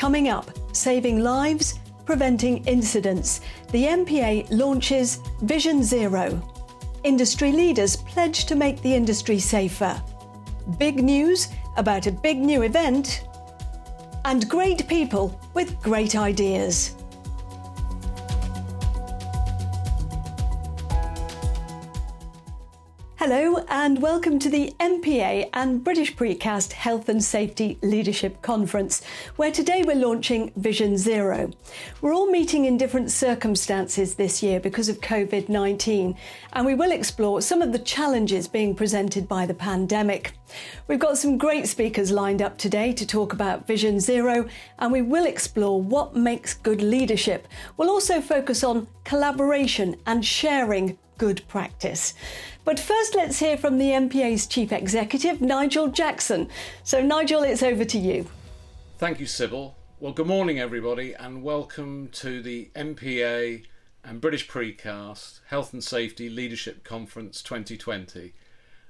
Coming up, saving lives, preventing incidents. The MPA launches Vision Zero. Industry leaders pledge to make the industry safer. Big news about a big new event. And great people with great ideas. Hello and welcome to the MPA and British Precast Health and Safety Leadership Conference, where today we're launching Vision Zero. We're all meeting in different circumstances this year because of COVID-19, and we will explore some of the challenges being presented by the pandemic. We've got some great speakers lined up today to talk about Vision Zero, and we will explore what makes good leadership. We'll also focus on collaboration and sharing good practice. But first, let's hear from the MPA's Chief Executive, Nigel Jackson. So Nigel, it's over to you. Thank you, Sybil. Well, good morning, everybody, and welcome to the MPA and British Precast Health and Safety Leadership Conference 2020.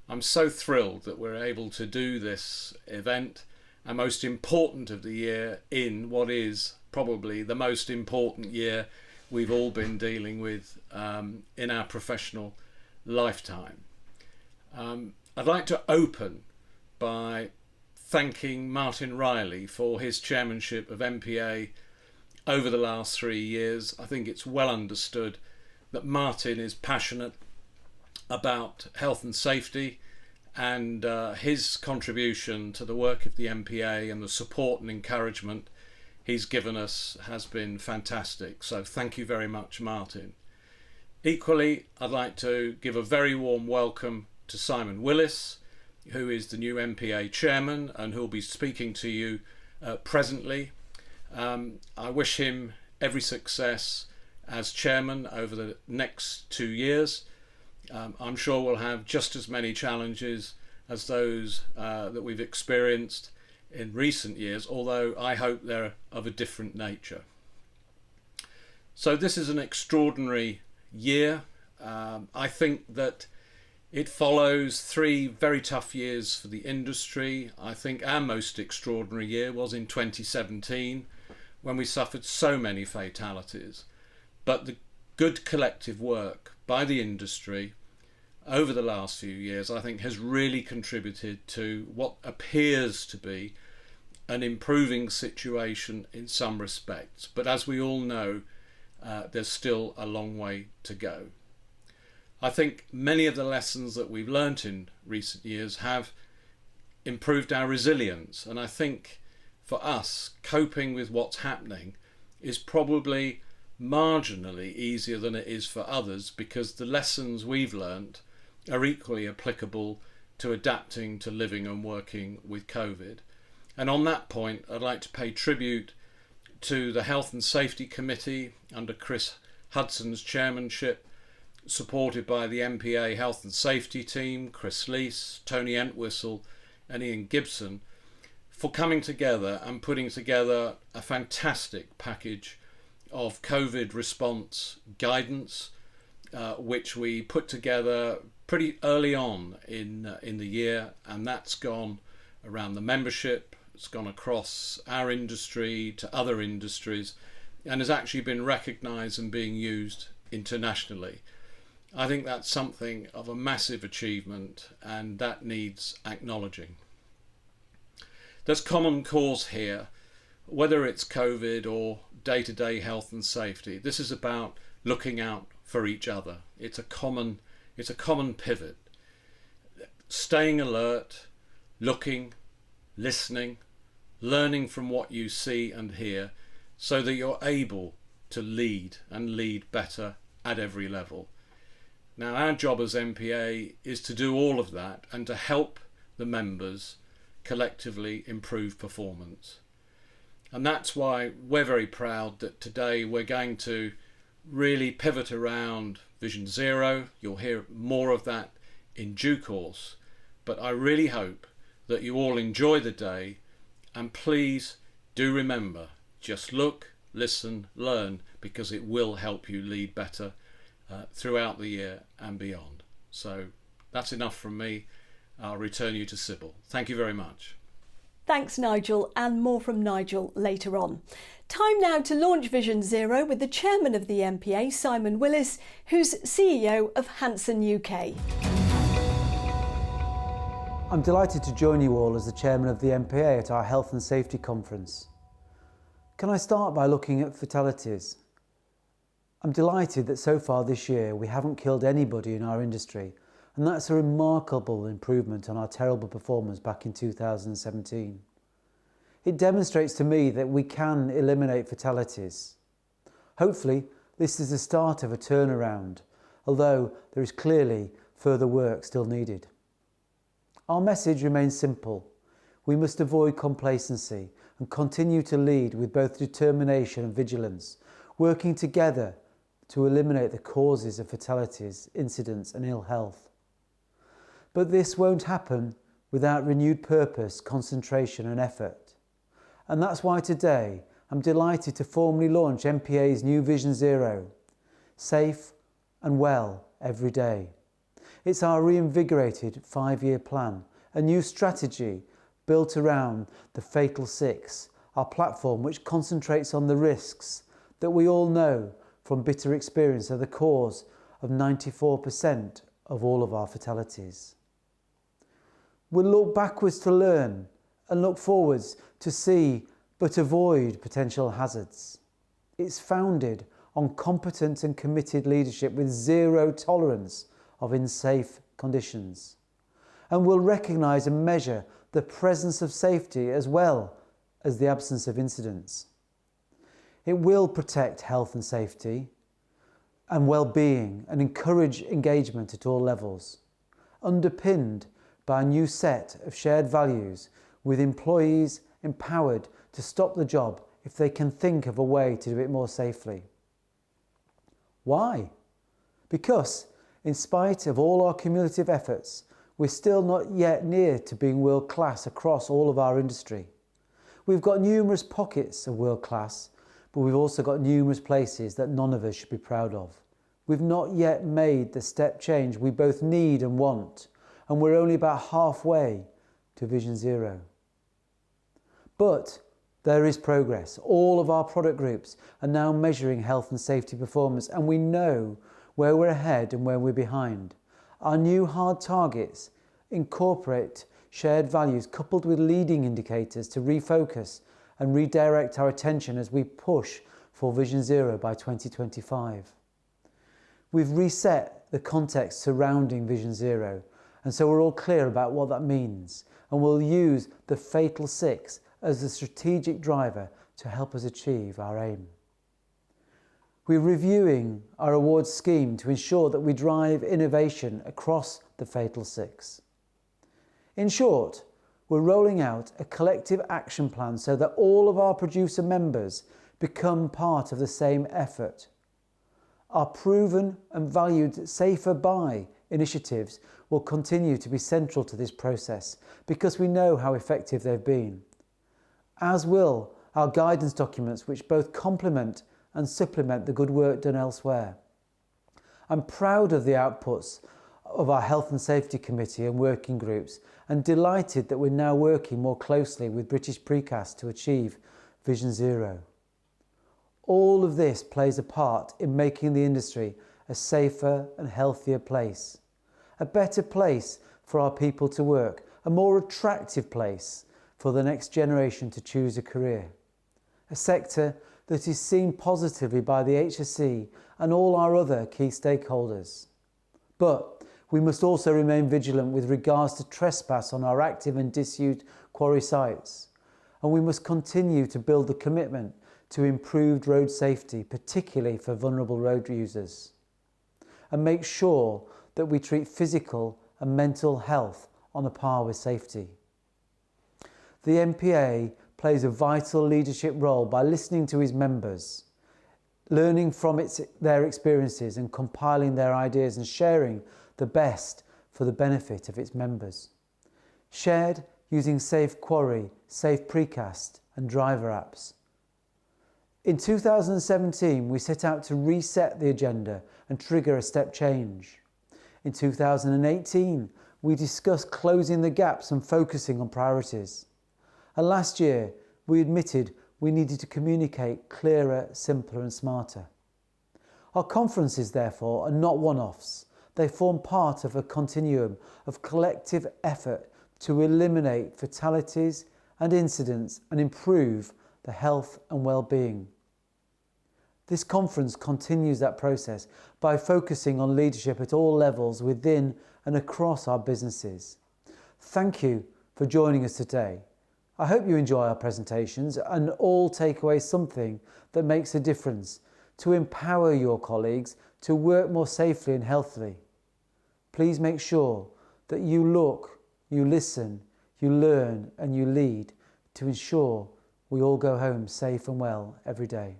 I'm so thrilled that we're able to do this event, and most important of the year in what is probably the most important year we've all been dealing with in our professional lifetime. I'd like to open by thanking Martin Riley for his chairmanship of MPA over the last 3 years. I think it's well understood that Martin is passionate about health and safety, and his contribution to the work of the MPA and the support and encouragement he's given us has been fantastic. So thank you very much, Martin. Equally, I'd like to give a very warm welcome to Simon Willis, who is the new MPA chairman and who'll be speaking to you presently. I wish him every success as chairman over the next 2 years. I'm sure we'll have just as many challenges as those that we've experienced in recent years, although I hope they're of a different nature. So this is an extraordinary year. I think that it follows 3 very tough years for the industry. I think our most extraordinary year was in 2017, when we suffered so many fatalities. But the good collective work by the industry over the last few years, I think, has really contributed to what appears to be an improving situation in some respects. But as we all know, there's still a long way to go. I think many of the lessons that we've learnt in recent years have improved our resilience, and I think for us, coping with what's happening is probably marginally easier than it is for others, because the lessons we've learnt are equally applicable to adapting to living and working with COVID. And on that point, I'd like to pay tribute to the Health and Safety Committee under Chris Hudson's chairmanship, supported by the MPA Health and Safety team, Chris Leese, Tony Entwistle and Ian Gibson, for coming together and putting together a fantastic package of COVID response guidance, which we put together pretty early on in the year, and that's gone around the membership. It's gone across our industry to other industries and has actually been recognised and being used internationally. I think that's something of a massive achievement, and that needs acknowledging. There's common cause here, whether it's COVID or day-to-day health and safety. This is about looking out for each other. It's a common pivot. Staying alert, looking, listening, learning from what you see and hear, so that you're able to lead and lead better at every level. Now, our job as MPA is to do all of that and to help the members collectively improve performance. And that's why we're very proud that today we're going to really pivot around Vision Zero. You'll hear more of that in due course, but I really hope that you all enjoy the day, and please do remember, just look, listen, learn, because it will help you lead better throughout the year and beyond. So that's enough from me. I'll return you to Sybil. Thank you very much. Thanks, Nigel, and more from Nigel later on. Time now to launch Vision Zero with the chairman of the MPA, Simon Willis, who's CEO of Hanson UK. I'm delighted to join you all as the chairman of the MPA at our Health and Safety Conference. Can I start by looking at fatalities? I'm delighted that so far this year we haven't killed anybody in our industry, and that's a remarkable improvement on our terrible performance back in 2017. It demonstrates to me that we can eliminate fatalities. Hopefully, this is the start of a turnaround, although there is clearly further work still needed. Our message remains simple. We must avoid complacency and continue to lead with both determination and vigilance, working together to eliminate the causes of fatalities, incidents and ill health. But this won't happen without renewed purpose, concentration and effort. And that's why today I'm delighted to formally launch MPA's new Vision Zero, safe and well every day. It's our reinvigorated 5-year plan, a new strategy built around the Fatal Six, our platform which concentrates on the risks that we all know from bitter experience are the cause of 94% of all of our fatalities. We'll look backwards to learn and look forwards to see but avoid potential hazards. It's founded on competent and committed leadership with zero tolerance of unsafe conditions. And we'll recognise and measure the presence of safety as well as the absence of incidents. It will protect health and safety and well-being and encourage engagement at all levels, underpinned by a new set of shared values with employees empowered to stop the job if they can think of a way to do it more safely. Why? Because in spite of all our cumulative efforts, we're still not yet near to being world-class across all of our industry. We've got numerous pockets of world-class, but we've also got numerous places that none of us should be proud of. We've not yet made the step change we both need and want, and we're only about halfway to Vision Zero. But there is progress. All of our product groups are now measuring health and safety performance, and we know where we're ahead and where we're behind. Our new hard targets incorporate shared values coupled with leading indicators to refocus and redirect our attention as we push for Vision Zero by 2025. We've reset the context surrounding Vision Zero, and so we're all clear about what that means, and we'll use the Fatal Six as a strategic driver to help us achieve our aim. We're reviewing our awards scheme to ensure that we drive innovation across the Fatal Six. In short, we're rolling out a collective action plan so that all of our producer members become part of the same effort. Our proven and valued Safer By initiatives will continue to be central to this process because we know how effective they've been, as will our guidance documents which both complement and supplement the good work done elsewhere. I'm proud of the outputs of our Health and Safety Committee and working groups and delighted that we're now working more closely with British Precast to achieve Vision Zero. All of this plays a part in making the industry a safer and healthier place, a better place for our people to work, a more attractive place for the next generation to choose a career, a sector that is seen positively by the HSE and all our other key stakeholders. But we must also remain vigilant with regards to trespass on our active and disused quarry sites, and we must continue to build the commitment to improved road safety, particularly for vulnerable road users, and make sure that we treat physical and mental health on a par with safety. The MPA plays a vital leadership role by listening to its members, learning from their experiences and compiling their ideas and sharing the best for the benefit of its members. Shared using Safe Quarry, Safe Precast and driver apps. In 2017, we set out to reset the agenda and trigger a step change. In 2018, we discussed closing the gaps and focusing on priorities. And last year, we admitted we needed to communicate clearer, simpler and smarter. Our conferences, therefore, are not one-offs. They form part of a continuum of collective effort to eliminate fatalities and incidents and improve the health and well-being. This conference continues that process by focusing on leadership at all levels within and across our businesses. Thank you for joining us today. I hope you enjoy our presentations and all take away something that makes a difference to empower your colleagues to work more safely and healthily. Please make sure that you look, you listen, you learn and you lead to ensure we all go home safe and well every day.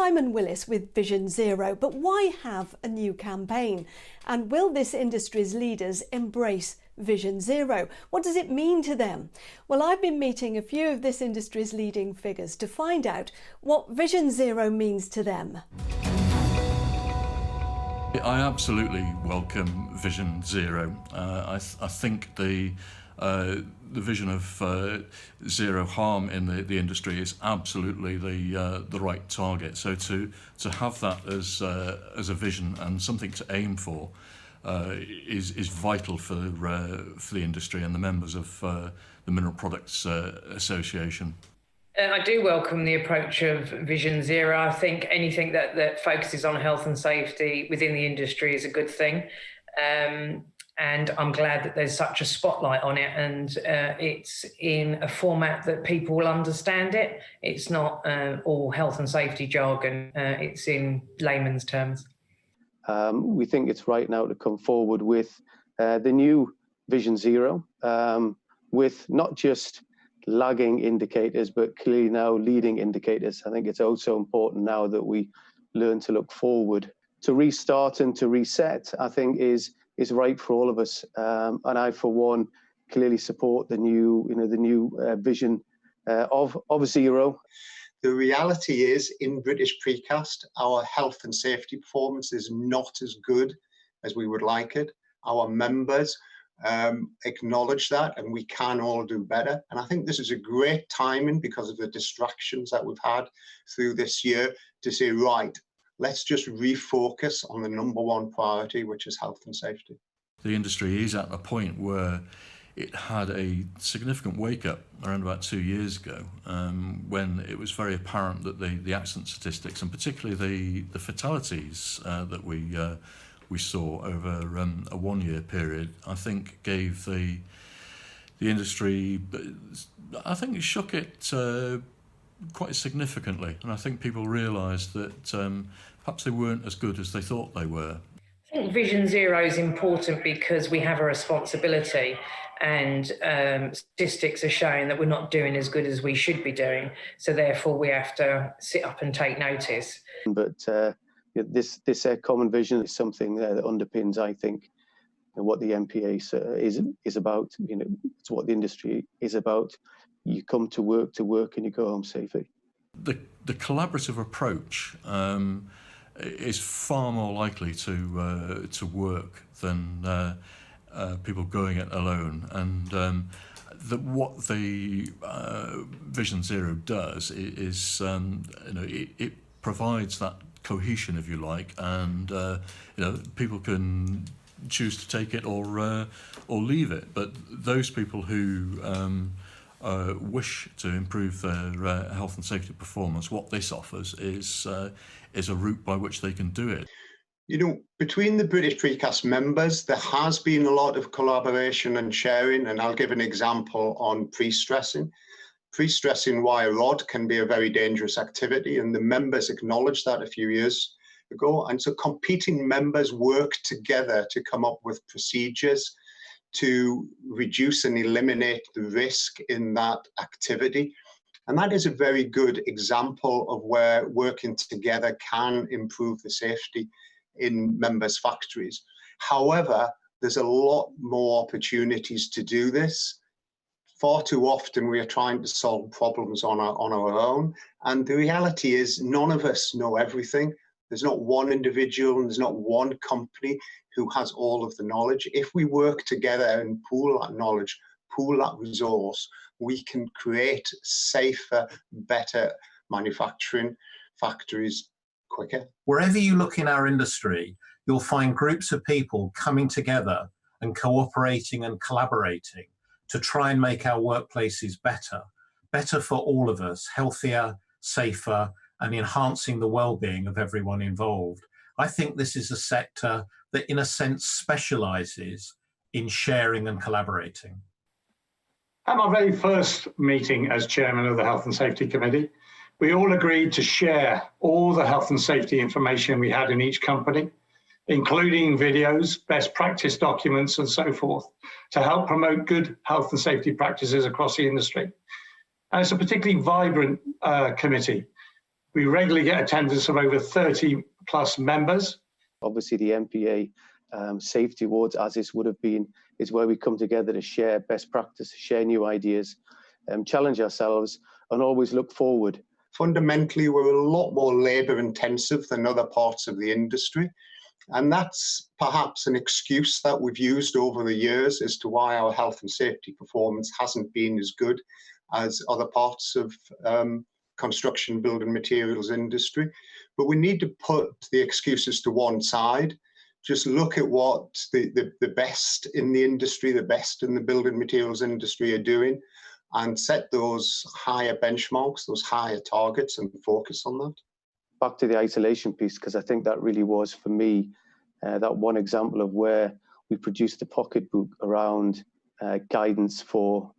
Simon Willis with Vision Zero, but why have a new campaign? And will this industry's leaders embrace Vision Zero. What does it mean to them? Well, I've been meeting a few of this industry's leading figures to find out what Vision Zero means to them. I absolutely welcome Vision Zero. I think the vision of zero harm in the industry is absolutely the right target. So to have that as a vision and something to aim for is vital for the industry and the members of the Mineral Products Association. I do welcome the approach of Vision Zero. I think anything that focuses on health and safety within the industry is a good thing. And I'm glad that there's such a spotlight on it, and it's in a format that people will understand it. It's not all health and safety jargon, it's in layman's terms. We think it's right now to come forward with the new Vision Zero, with not just lagging indicators, but clearly now leading indicators. I think it's also important now that we learn to look forward. To restart and to reset, I think is right for all of us. And I, for one, clearly support the new vision of zero. The reality is, in British Precast, our health and safety performance is not as good as we would like it. Our members acknowledge that, and we can all do better. And I think this is a great timing, because of the distractions that we've had through this year, to say, right, let's just refocus on the number one priority, which is health and safety. The industry is at a point where it had a significant wake-up around about 2 years ago, when it was very apparent that the accident statistics, and particularly the fatalities that we saw over a 1 year period, I think gave the industry, I think it shook it quite significantly, and I think people realised that perhaps they weren't as good as they thought they were. I think Vision Zero is important because we have a responsibility, and statistics are showing that we're not doing as good as we should be doing, so therefore we have to sit up and take notice. But this common vision is something that underpins, I think, what the MPA is about. It's what the industry is about. You come to work, and you go home safely. The collaborative approach is far more likely to work than people going it alone. And what the Vision Zero does is it provides that cohesion, if you like, and people can choose to take it or leave it. But those people who wish to improve their health and safety performance, what this offers is a route by which they can do it. Between the British Precast members, there has been a lot of collaboration and sharing, and I'll give an example on pre-stressing. Pre-stressing wire rod can be a very dangerous activity, and the members acknowledged that a few years ago. And so competing members work together to come up with procedures to reduce and eliminate the risk in that activity. And that is a very good example of where working together can improve the safety in members' factories. However, there's a lot more opportunities to do this. Far too often we are trying to solve problems on our own. And the reality is none of us know everything. There's not one individual and there's not one company who has all of the knowledge. If we work together and pool that knowledge, pool that resource, we can create safer, better manufacturing factories quicker. Wherever you look in our industry, you'll find groups of people coming together and cooperating and collaborating to try and make our workplaces better for all of us, healthier, safer, and enhancing the well-being of everyone involved. I think this is a sector that, in a sense, specialises in sharing and collaborating. At my very first meeting as chairman of the Health and Safety Committee, we all agreed to share all the health and safety information we had in each company, including videos, best practice documents, and so forth, to help promote good health and safety practices across the industry. And it's a particularly vibrant committee. We regularly get attendance of over 30 plus members. Obviously, the MPA safety awards, as this would have been, is where we come together to share best practice, share new ideas, challenge ourselves, and always look forward. Fundamentally, we're a lot more labour intensive than other parts of the industry. And that's perhaps an excuse that we've used over the years as to why our health and safety performance hasn't been as good as other parts of construction, building materials industry. But we need to put the excuses to one side. Just look at what the best in the industry, the best in the building materials industry are doing, and set those higher benchmarks, those higher targets, and focus on that. Back to the isolation piece, because I think that really was, for me, that one example of where we produced a pocketbook around guidance for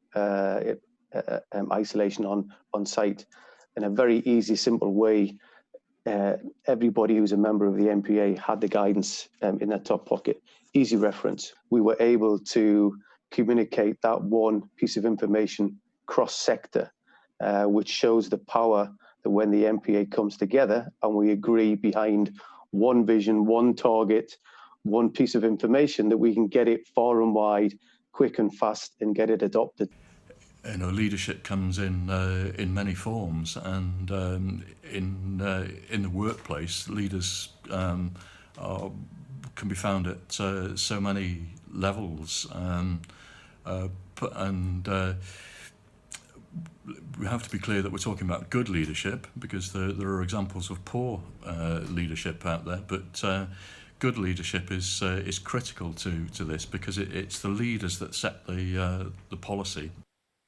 isolation on site in a very easy, simple way. Everybody who's a member of the MPA had the guidance in their top pocket, easy reference. We were able to communicate that one piece of information cross-sector, which shows the power that when the MPA comes together and we agree behind one vision, one target, one piece of information, that we can get it far and wide, quick and fast, and get it adopted. You know, leadership comes in many forms, and in the workplace, leaders can be found at so many levels, we have to be clear that we're talking about good leadership, because there are examples of poor leadership out there. But good leadership is critical to this, because it's the leaders that set the policy.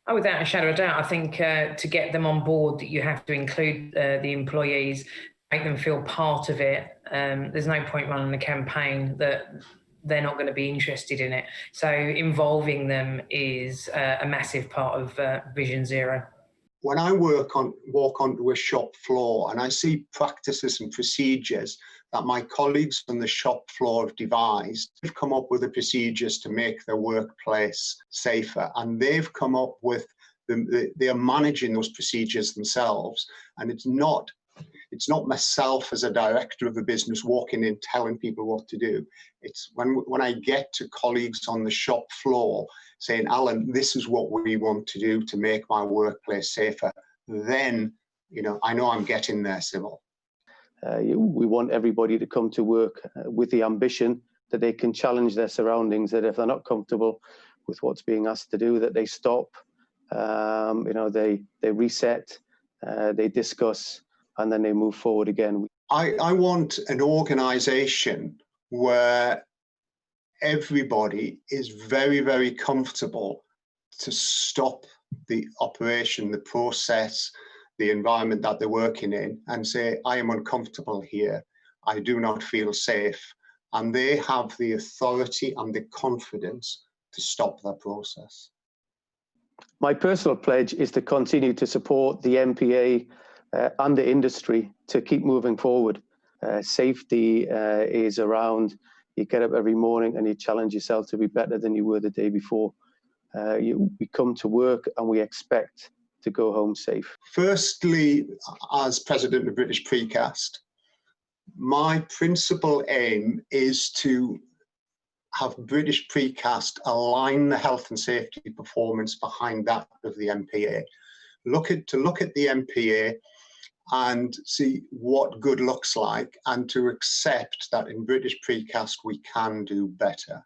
Oh, without a shadow of a doubt, I think to get them on board, that you have to include the employees, make them feel part of it. There's no point running a campaign that they're not going to be interested in it. So involving them is a massive part of Vision Zero. When I walk onto a shop floor and I see practices and procedures that my colleagues on the shop floor have devised, they've come up with the procedures to make their workplace safer, and they've come up with they are managing those procedures themselves. And it's not myself as a director of the business walking in telling people what to do. It's when I get to colleagues on the shop floor saying, Alan, this is what we want to do to make my workplace safer, then I know I'm getting there, Sybil. We want everybody to come to work with the ambition that they can challenge their surroundings, that if they're not comfortable with what's being asked to do, that they stop, they reset, they discuss, and then they move forward again. I want an organisation where everybody is very, very comfortable to stop the operation, the process, the environment that they're working in, and say, I am uncomfortable here, I do not feel safe. And they have the authority and the confidence to stop that process. My personal pledge is to continue to support the MPA and the industry to keep moving forward. Safety is around, you get up every morning and you challenge yourself to be better than you were the day before. We come to work and we expect to go home safe. Firstly, as president of British Precast, my principal aim is to have British Precast align the health and safety performance behind that of the MPA. Look at the MPA and see what good looks like, and to accept that in British Precast we can do better.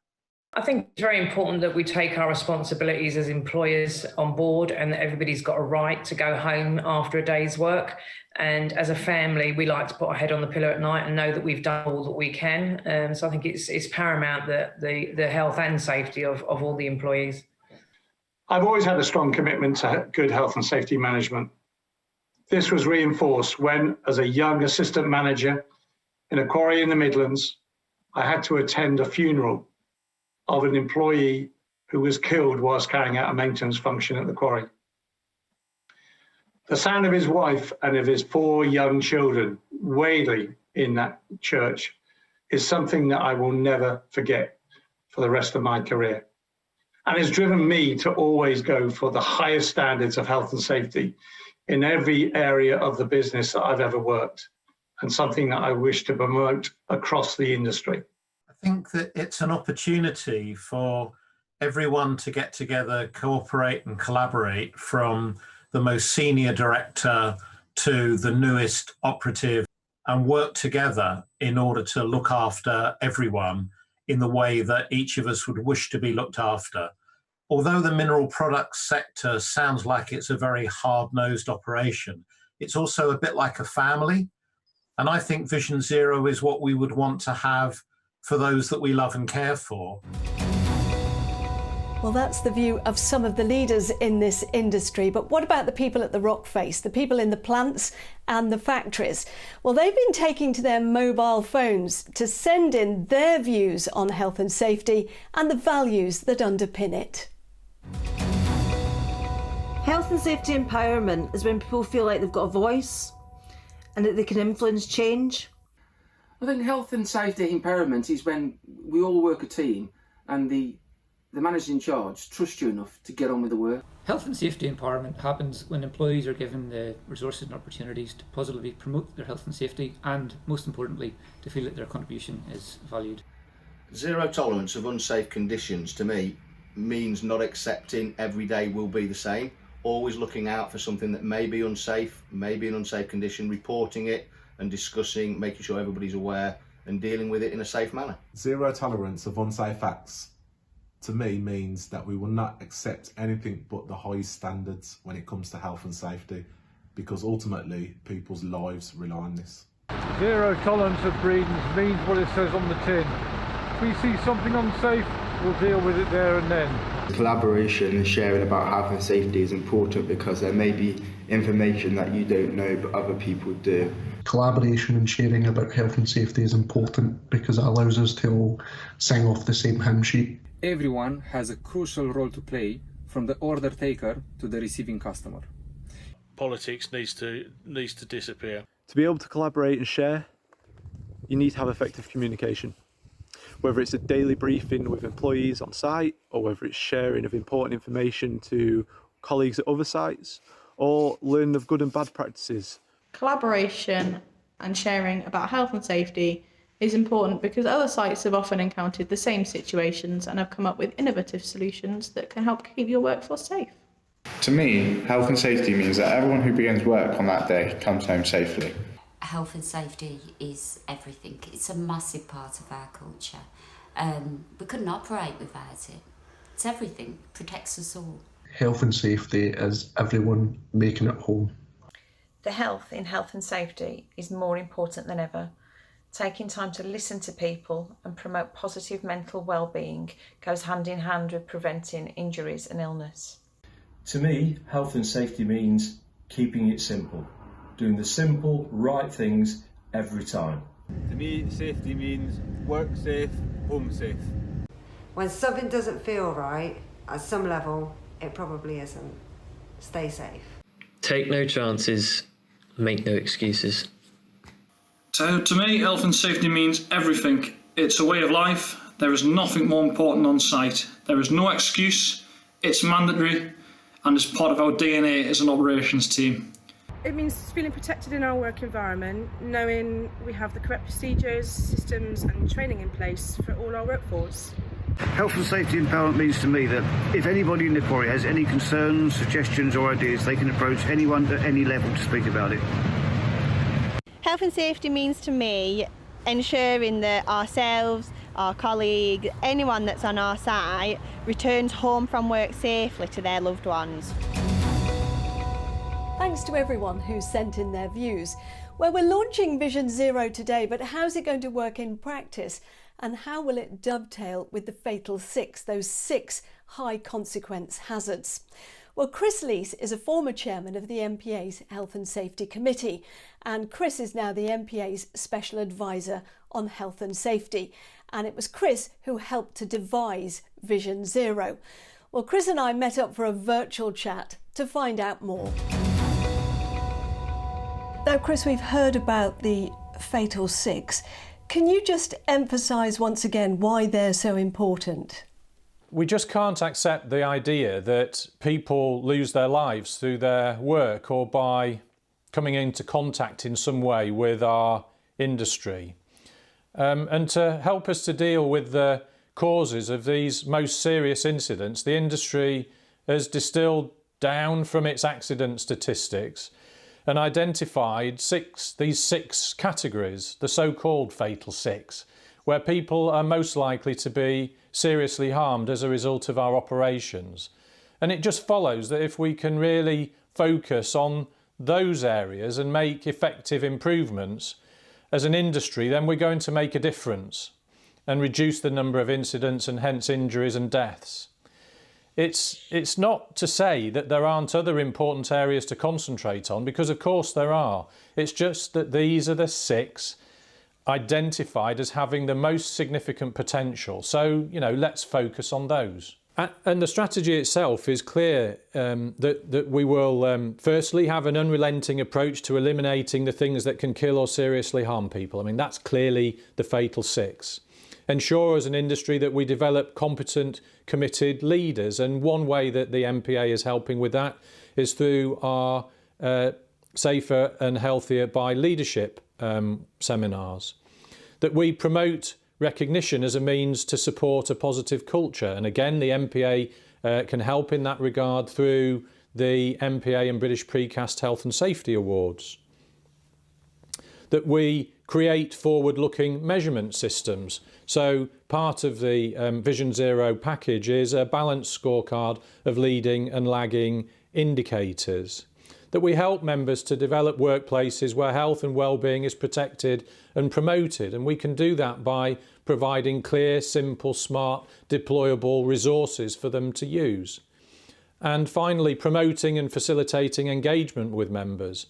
I think it's very important that we take our responsibilities as employers on board, and that everybody's got a right to go home after a day's work. And as a family, we like to put our head on the pillow at night and know that we've done all that we can. So I think it's paramount that the health and safety of all the employees. I've always had a strong commitment to good health and safety management. This was reinforced when, as a young assistant manager in a quarry in the Midlands, I had to attend a funeral of an employee who was killed whilst carrying out a maintenance function at the quarry. The sound of his wife and of his 4 young children wailing in that church is something that I will never forget for the rest of my career, and has driven me to always go for the highest standards of health and safety in every area of the business that I've ever worked, and something that I wish to promote across the industry. I I think that it's an opportunity for everyone to get together, cooperate and collaborate, from the most senior director to the newest operative, and work together in order to look after everyone in the way that each of us would wish to be looked after. Although the mineral products sector sounds like it's a very hard-nosed operation, it's also a bit like a family. And I think Vision Zero is what we would want to have for those that we love and care for. Well, that's the view of some of the leaders in this industry. But what about the people at the rock face, the people in the plants and the factories? Well, they've been taking to their mobile phones to send in their views on health and safety and the values that underpin it. Health and safety empowerment is when people feel like they've got a voice and that they can influence change. I think health and safety empowerment is when we all work a team and the manager in charge trusts you enough to get on with the work. Health and safety empowerment happens when employees are given the resources and opportunities to positively promote their health and safety, and most importantly, to feel that their contribution is valued. Zero tolerance of unsafe conditions, to me, means not accepting every day will be the same. Always looking out for something that may be unsafe, may be an unsafe condition, reporting it and discussing, making sure everybody's aware and dealing with it in a safe manner. Zero tolerance of unsafe acts, to me, means that we will not accept anything but the highest standards when it comes to health and safety, because ultimately people's lives rely on this. Zero tolerance of breedings means what it says on the tin. If we see something unsafe, we'll deal with it there and then. Collaboration and sharing about health and safety is important because there may be information that you don't know but other people do. Collaboration and sharing about health and safety is important because it allows us to all sing off the same hymn sheet. Everyone has a crucial role to play, from the order taker to the receiving customer. Politics needs to disappear. To be able to collaborate and share, you need to have effective communication. Whether it's a daily briefing with employees on site, or whether it's sharing of important information to colleagues at other sites, or learning of good and bad practices. Collaboration and sharing about health and safety is important because other sites have often encountered the same situations and have come up with innovative solutions that can help keep your workforce safe. To me, health and safety means that everyone who begins work on that day comes home safely. Health and safety is everything. It's a massive part of our culture. We couldn't operate without it. It's everything. It protects us all. Health and safety is everyone making it home. The health in health and safety is more important than ever. Taking time to listen to people and promote positive mental well-being goes hand in hand with preventing injuries and illness. To me, health and safety means keeping it simple, doing the simple, right things every time. To me, safety means work safe, home safe. When something doesn't feel right, at some level, it probably isn't. Stay safe. Take no chances, make no excuses. So to me, health and safety means everything. It's a way of life. There is nothing more important on site. There is no excuse. It's mandatory and it's part of our DNA as an operations team. It means feeling protected in our work environment, knowing we have the correct procedures, systems and training in place for all our workforce. Health and safety empowerment means to me that if anybody in the quarry has any concerns, suggestions or ideas, they can approach anyone at any level to speak about it. Health and safety means to me ensuring that ourselves, our colleagues, anyone that's on our site returns home from work safely to their loved ones. Thanks to everyone who sent in their views. Well, we're launching Vision Zero today, but how's it going to work in practice? And how will it dovetail with the fatal 6, those 6 high consequence hazards? Well, Chris Lees is a former chairman of the MPA's Health and Safety Committee, and Chris is now the MPA's Special Advisor on Health and Safety. And it was Chris who helped to devise Vision Zero. Well, Chris and I met up for a virtual chat to find out more. Now, Chris, we've heard about the fatal 6. Can you just emphasise once again why they're so important? We just can't accept the idea that people lose their lives through their work or by coming into contact in some way with our industry. And to help us to deal with the causes of these most serious incidents, the industry has distilled down from its accident statistics and identified these six categories, the so-called fatal six, where people are most likely to be seriously harmed as a result of our operations. And it just follows that if we can really focus on those areas and make effective improvements as an industry, then we're going to make a difference and reduce the number of incidents and hence injuries and deaths. It's not to say that there aren't other important areas to concentrate on, because of course there are. It's just that these are the six identified as having the most significant potential. So, let's focus on those. And the strategy itself is clear, that we will firstly have an unrelenting approach to eliminating the things that can kill or seriously harm people. I mean, that's clearly the fatal six. Ensure as an industry that we develop competent, committed leaders. And one way that the MPA is helping with that is through our Safer and Healthier by Leadership seminars. That we promote recognition as a means to support a positive culture. And again, the MPA can help in that regard through the MPA and British Precast Health and Safety Awards. That we create forward-looking measurement systems. So part of the Vision Zero package is a balanced scorecard of leading and lagging indicators. That we help members to develop workplaces where health and well-being is protected and promoted, and we can do that by providing clear, simple, smart, deployable resources for them to use. And finally, promoting and facilitating engagement with members.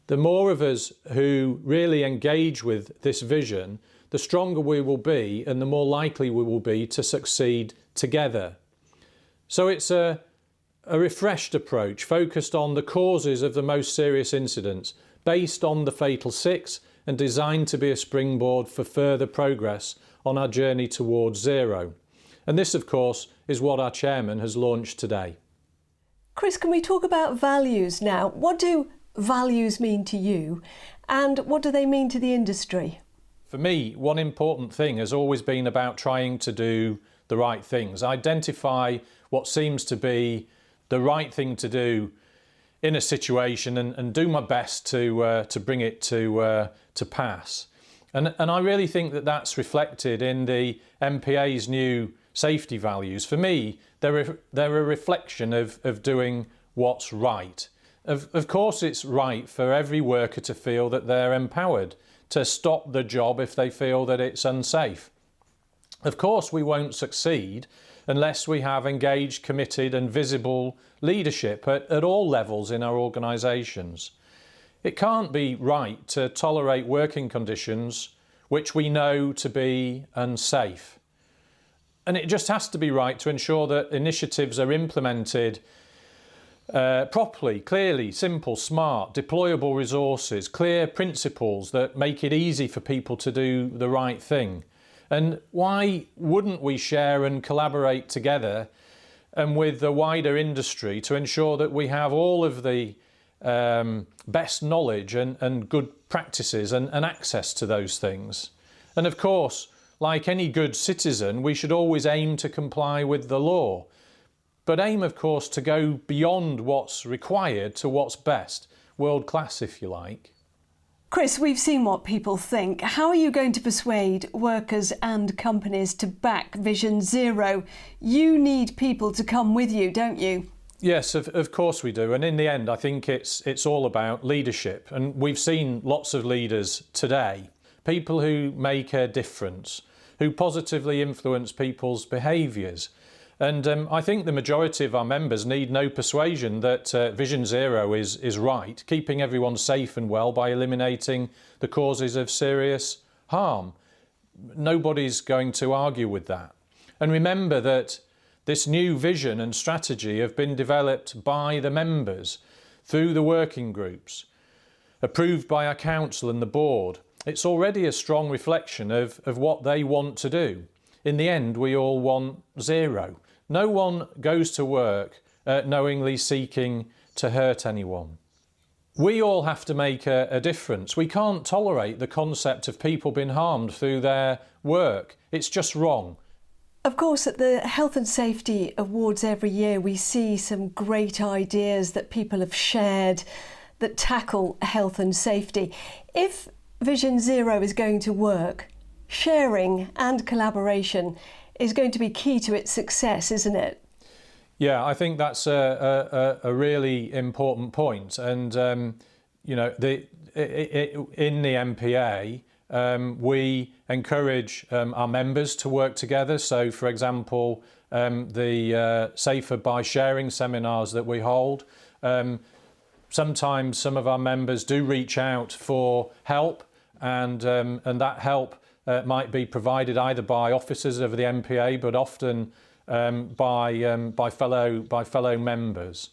The more of us who really engage with this vision, the stronger we will be and the more likely we will be to succeed together. So it's a refreshed approach focused on the causes of the most serious incidents, based on the fatal six and designed to be a springboard for further progress on our journey towards zero. And this, of course, is what our chairman has launched today. Chris, can we talk about values now? What do values mean to you, and what do they mean to the industry? For me, one important thing has always been about trying to do the right things, identify what seems to be the right thing to do in a situation and do my best to bring it to pass. And I really think that that's reflected in the MPA's new safety values. For me, they're a reflection of doing what's right. Of course, it's right for every worker to feel that they're empowered to stop the job if they feel that it's unsafe. Of course, we won't succeed unless we have engaged, committed and visible leadership at all levels in our organisations. It can't be right to tolerate working conditions which we know to be unsafe. And it just has to be right to ensure that initiatives are implemented properly, clearly, simple, smart, deployable resources, clear principles that make it easy for people to do the right thing. And why wouldn't we share and collaborate together and with the wider industry to ensure that we have all of the best knowledge and good practices and access to those things? And of course, like any good citizen, we should always aim to comply with the law. But aim, of course, to go beyond what's required to what's best, world class, if you like. Chris, we've seen what people think. How are you going to persuade workers and companies to back Vision Zero? You need people to come with you, don't you? Yes, of course we do. And in the end, I think it's all about leadership. And we've seen lots of leaders today, people who make a difference, who positively influence people's behaviours. And I think the majority of our members need no persuasion that Vision Zero is right, keeping everyone safe and well by eliminating the causes of serious harm. Nobody's going to argue with that. And remember that this new vision and strategy have been developed by the members through the working groups, approved by our council and the board. It's already a strong reflection of what they want to do. In the end, we all want zero. No one goes to work knowingly seeking to hurt anyone. We all have to make a difference. We can't tolerate the concept of people being harmed through their work. It's just wrong. Of course, at the Health and Safety Awards every year, we see some great ideas that people have shared that tackle health and safety. If Vision Zero is going to work, sharing and collaboration is going to be key to its success, isn't it? Yeah, I think that's a really important point. And, you know, in the MPA, we encourage our members to work together. So, for example, the Safer by Sharing seminars that we hold, sometimes some of our members do reach out for help, and that help might be provided either by officers of the MPA, but often by fellow members.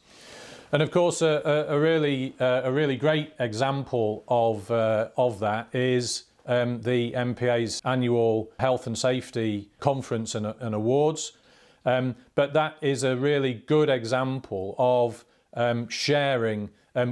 And of course, a really great example of that is the MPA's annual Health and Safety Conference and Awards. But that is a really good example of sharing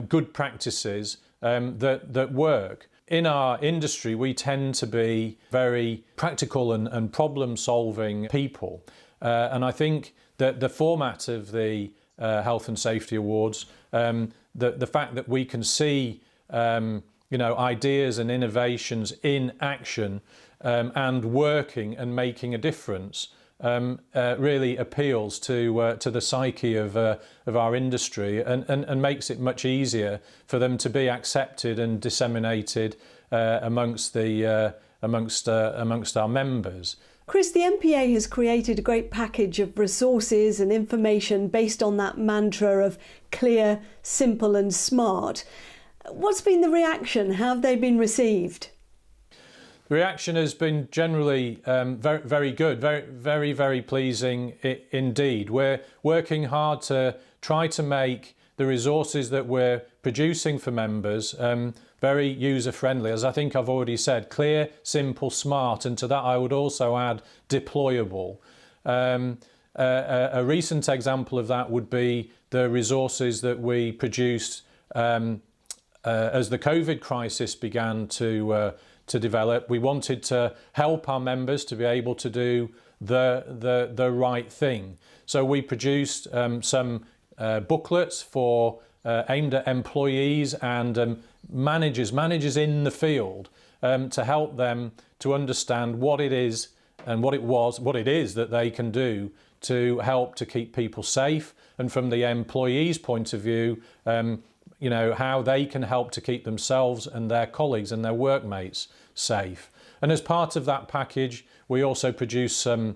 good practices that work. In our industry, we tend to be very practical and problem-solving people. And I think that the format of the Health and Safety Awards, the fact that we can see you know, ideas and innovations in action and working and making a difference really appeals to the psyche of our industry and makes it much easier for them to be accepted and disseminated amongst our members. Chris, the MPA has created a great package of resources and information based on that mantra of clear, simple and smart. What's been the reaction? How have they been received? The reaction has been generally very good, very pleasing indeed. We're working hard to try to make the resources that we're producing for members very user-friendly. As I think I've already said, clear, simple, smart, and to that I would also add deployable. A recent example of that would be the resources that we produced as the COVID crisis began to develop. We wanted to help our members to be able to do the right thing. So we produced some booklets for aimed at employees and managers in the field to help them to understand what it is and what it is that they can do to help to keep people safe, and from the employees' point of view, you know, how they can help to keep themselves and their colleagues and their workmates safe. And as part of that package, we also produced some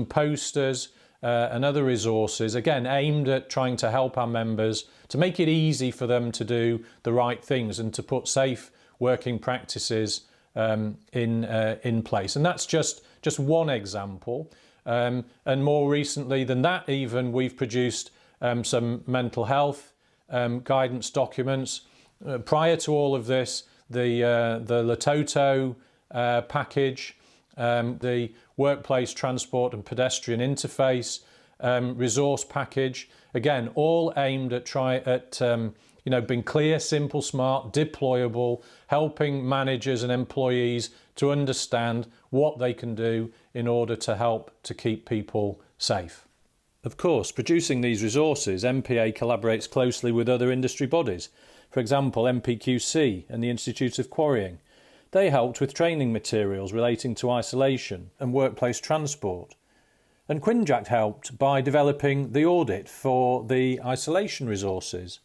posters and other resources, again aimed at trying to help our members to make it easy for them to do the right things and to put safe working practices in place. And that's just one example. And more recently than that even, we've produced some mental health guidance documents. Prior to all of this, the Latoto package, the Workplace Transport and Pedestrian Interface resource package, again all aimed at you know, being clear, simple, smart, deployable, helping managers and employees to understand what they can do in order to help to keep people safe. Of course, producing these resources, MPA collaborates closely with other industry bodies. For example, MPQC and the Institute of Quarrying. They helped with training materials relating to isolation and workplace transport. And Quinjact helped by developing the audit for the isolation resources.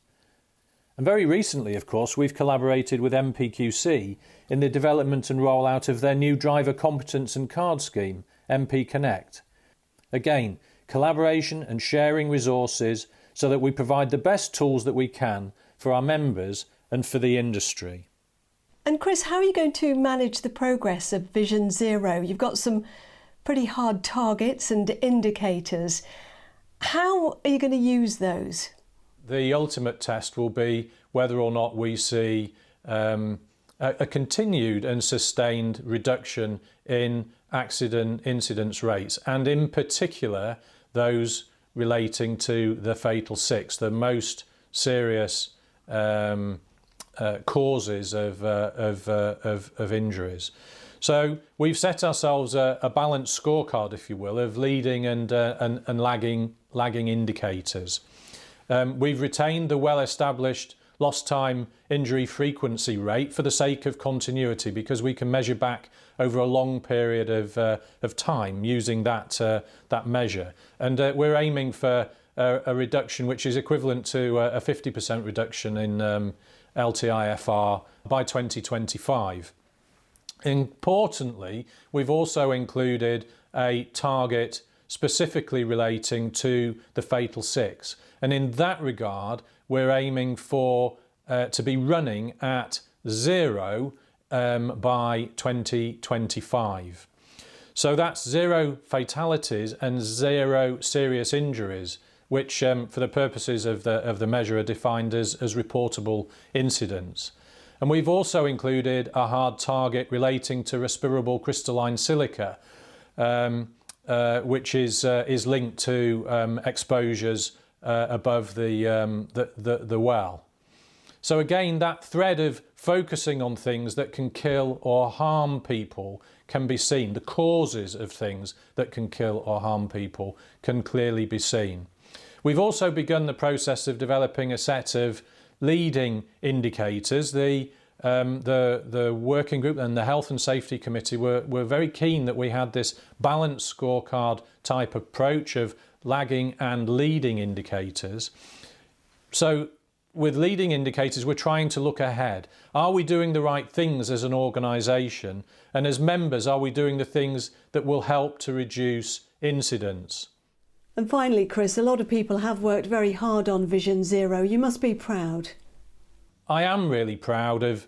And very recently, of course, we've collaborated with MPQC in the development and rollout of their new driver competence and card scheme, MP Connect. Again, collaboration and sharing resources so that we provide the best tools that we can for our members and for the industry. And Chris, how are you going to manage the progress of Vision Zero? You've got some pretty hard targets and indicators. How are you going to use those? The ultimate test will be whether or not we see a continued and sustained reduction in accident incidence rates, and in particular those relating to the fatal six, the most serious causes of injuries. So we've set ourselves a balanced scorecard, if you will, of leading and lagging indicators. We've retained the well-established lost time injury frequency rate for the sake of continuity, because we can measure back over a long period of time using that measure. And we're aiming for a reduction which is equivalent to a 50% reduction in LTIFR by 2025. Importantly, we've also included a target specifically relating to the fatal six. And in that regard, we're aiming for to be running at 0 by 2025. So that's 0 fatalities and 0 serious injuries, which for the purposes of the measure are defined as reportable incidents. And we've also included a hard target relating to respirable crystalline silica, which is linked to exposures above the well. So again, that thread of focusing on things that can kill or harm people can be seen. The causes of things that can kill or harm people can clearly be seen. We've also begun the process of developing a set of leading indicators. The working group and the Health and Safety Committee were very keen that we had this balanced scorecard type approach of lagging and leading indicators. So with leading indicators, we're trying to look ahead. Are we doing the right things as an organisation? And as members, are we doing the things that will help to reduce incidents? And finally, Chris, a lot of people have worked very hard on Vision Zero. You must be proud. I am really proud of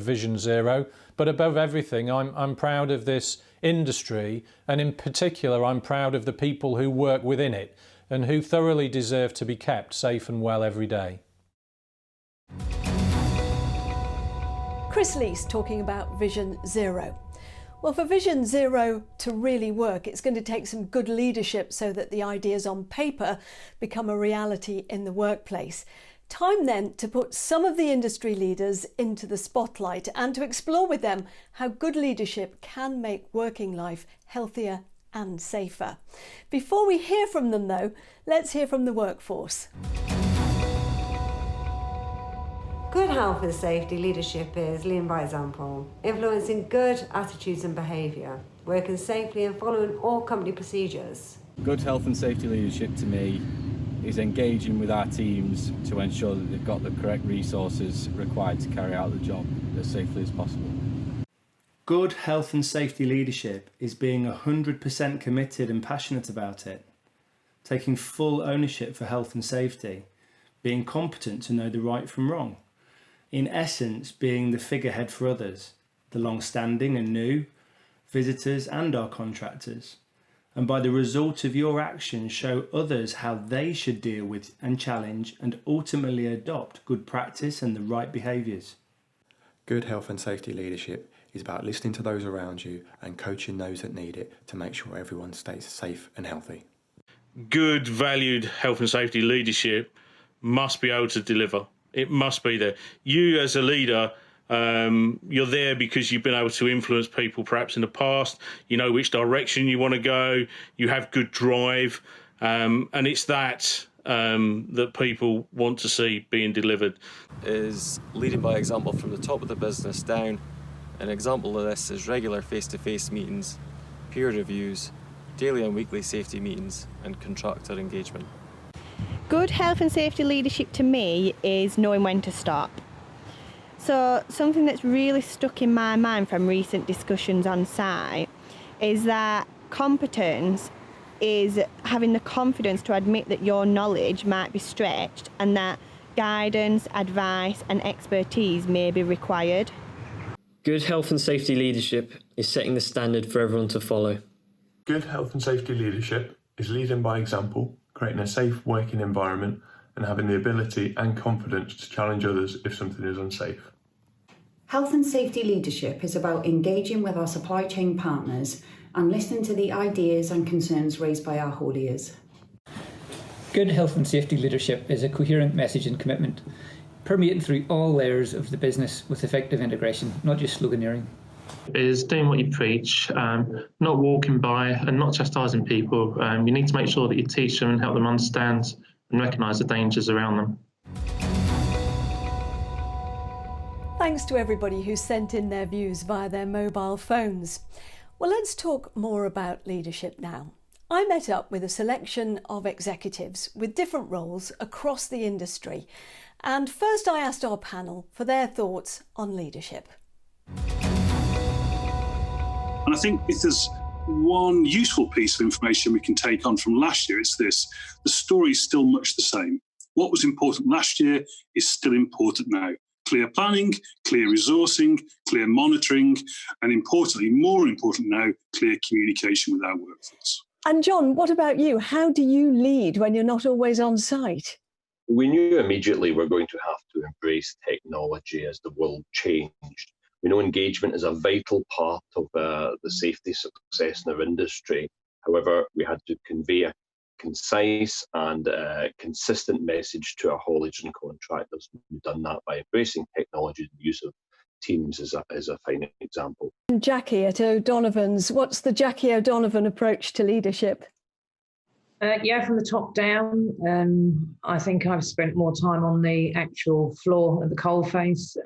Vision Zero, but above everything, I'm proud of this industry, and in particular, I'm proud of the people who work within it and who thoroughly deserve to be kept safe and well every day. Chris Lees talking about Vision Zero. Well, for Vision Zero to really work, it's going to take some good leadership so that the ideas on paper become a reality in the workplace. Time then to put some of the industry leaders into the spotlight and to explore with them how good leadership can make working life healthier and safer. Before we hear from them though, let's hear from the workforce. Good health and safety leadership is leading by example, influencing good attitudes and behaviour, working safely and following all company procedures. Good health and safety leadership to me is engaging with our teams to ensure that they've got the correct resources required to carry out the job as safely as possible. Good health and safety leadership is being 100% committed and passionate about it, taking full ownership for health and safety, being competent to know the right from wrong. In essence, being the figurehead for others, the long-standing and new, visitors and our contractors. And by the result of your actions, show others how they should deal with and challenge and ultimately adopt good practice and the right behaviours. Good health and safety leadership is about listening to those around you and coaching those that need it to make sure everyone stays safe and healthy. Good, valued health and safety leadership must be able to deliver. It must be there. You as a leader, you're there because you've been able to influence people perhaps in the past. You know which direction you want to go. You have good drive. And it's that that people want to see being delivered. Is leading by example from the top of the business down. An example of this is regular face-to-face meetings, peer reviews, daily and weekly safety meetings and contractor engagement. Good health and safety leadership to me is knowing when to stop. So something that's really stuck in my mind from recent discussions on site is that competence is having the confidence to admit that your knowledge might be stretched and that guidance, advice and expertise may be required. Good health and safety leadership is setting the standard for everyone to follow. Good health and safety leadership is leading by example, creating a safe working environment and having the ability and confidence to challenge others if something is unsafe. Health and safety leadership is about engaging with our supply chain partners and listening to the ideas and concerns raised by our hauliers. Good health and safety leadership is a coherent message and commitment. permeating through all layers of the business with effective integration, not just sloganeering. Is doing what you preach, not walking by and not chastising people. You need to make sure that you teach them and help them understand and recognise the dangers around them. Thanks to everybody who sent in their views via their mobile phones. Well, let's talk more about leadership now. I met up with a selection of executives with different roles across the industry. And first I asked our panel for their thoughts on leadership. And I think if there's one useful piece of information we can take on from last year, it's this: the story is still much the same. What was important last year is still important now. Clear planning, clear resourcing, clear monitoring, and importantly, more important now, clear communication with our workforce. And John, what about you? How do you lead when you're not always on site? We knew immediately we're going to have to embrace technology as the world changed. We know engagement is a vital part of the safety success in our industry. However, we had to convey a concise and consistent message to our haulage and contractors. We've done that by embracing technology. The use of Teams is a fine example. And Jackie at O'Donovan's, what's the Jackie O'Donovan approach to leadership? From the top down, I think I've spent more time on the actual floor at the coalface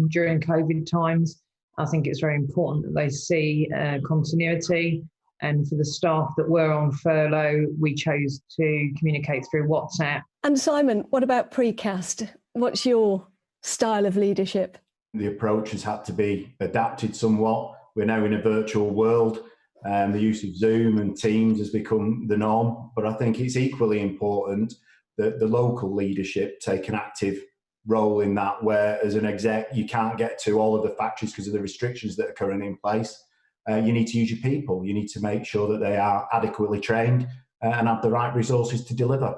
during COVID times. I think it's very important that they see continuity. And for the staff that were on furlough, we chose to communicate through WhatsApp. And Simon, what about Precast? What's your style of leadership? The approach has had to be adapted somewhat. We're now in a virtual world. The use of Zoom and Teams has become the norm, but I think it's equally important that the local leadership take an active role in that, where as an exec you can't get to all of the factories because of the restrictions that are currently in place. You need to use your people. You need to make sure that they are adequately trained and have the right resources to deliver.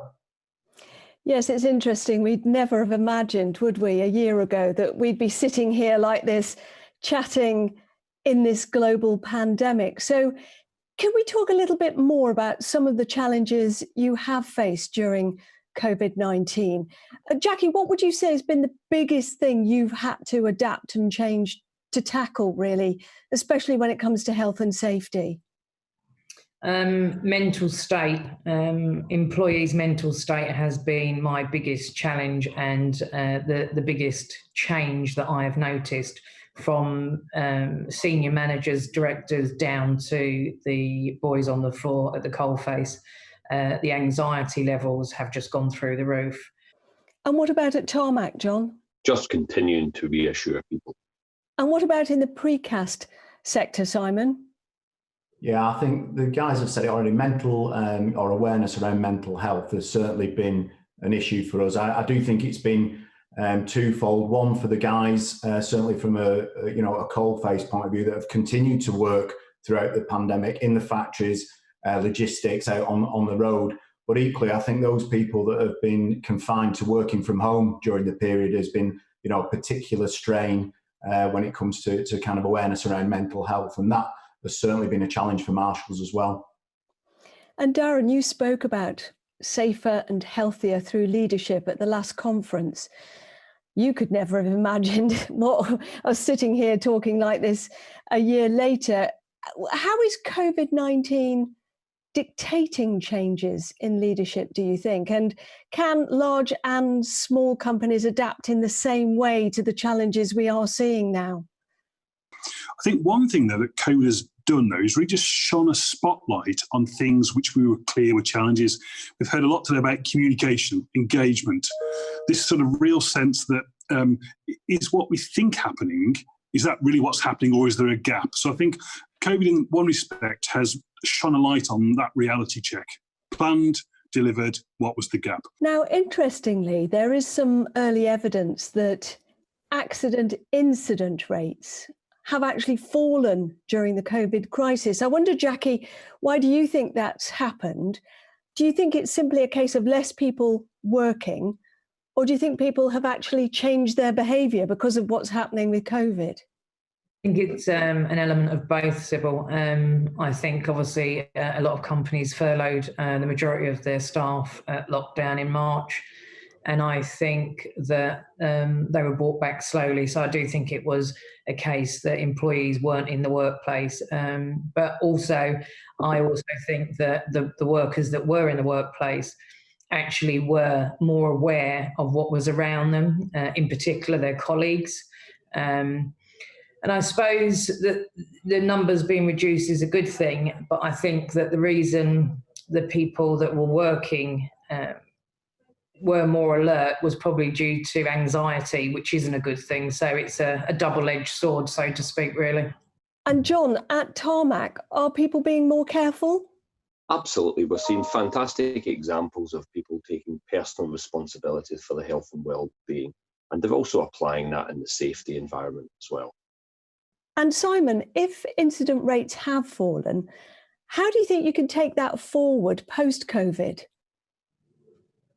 Yes, it's interesting. We'd never have imagined, would we, a year ago, that we'd be sitting here like this, chatting in this global pandemic. So can we talk a little bit more about some of the challenges you have faced during COVID-19? Jackie, what would you say has been the biggest thing you've had to adapt and change to tackle, really, especially when it comes to health and safety? Mental state, employees' mental state has been my biggest challenge and the biggest change that I have noticed from senior managers, directors down to the boys on the floor at the coalface. The anxiety levels have just gone through the roof. And what about at Tarmac, John? Just continuing to reassure people. And what about in the precast sector, Simon? Yeah, I think the guys have said it already. Mental or awareness around mental health has certainly been an issue for us. I do think it's been twofold. One, for the guys, certainly from a coalface point of view, that have continued to work throughout the pandemic in the factories, logistics, out on the road. But equally, I think those people that have been confined to working from home during the period has been, a particular strain when it comes to kind of awareness around mental health, and that has certainly been a challenge for marshals as well. And Darren, you spoke about safer and healthier through leadership at the last conference. You could never have imagined us sitting here talking like this a year later. How is COVID-19 dictating changes in leadership, do you think? And can large and small companies adapt in the same way to the challenges we are seeing now? I think one thing, though, that COVID has done, though, is really just shone a spotlight on things which we were clear were challenges. We've heard a lot today about communication, engagement, this sort of real sense that is what we think happening, is that really what's happening, or is there a gap? So I think COVID, in one respect, has shone a light on that reality check. Planned, delivered, what was the gap? Now, interestingly, there is some early evidence that accident incident rates have actually fallen during the COVID crisis. I wonder, Jackie, why do you think that's happened? Do you think it's simply a case of less people working, or do you think people have actually changed their behaviour because of what's happening with COVID? I think it's an element of both, Sybil. I think obviously a lot of companies furloughed the majority of their staff at lockdown in March. and I think that they were brought back slowly. So I do think it was a case that employees weren't in the workplace. But also, I also think that the workers that were in the workplace actually were more aware of what was around them, in particular their colleagues. And I suppose that the numbers being reduced is a good thing, but I think that the reason the people that were working were more alert was probably due to anxiety, which isn't a good thing. So it's a double-edged sword, so to speak, really. And John, at Tarmac, are people being more careful? Absolutely. We're seeing fantastic examples of people taking personal responsibility for their health and well-being, and they're also applying that in the safety environment as well. And Simon, if incident rates have fallen, how do you think you can take that forward post-COVID?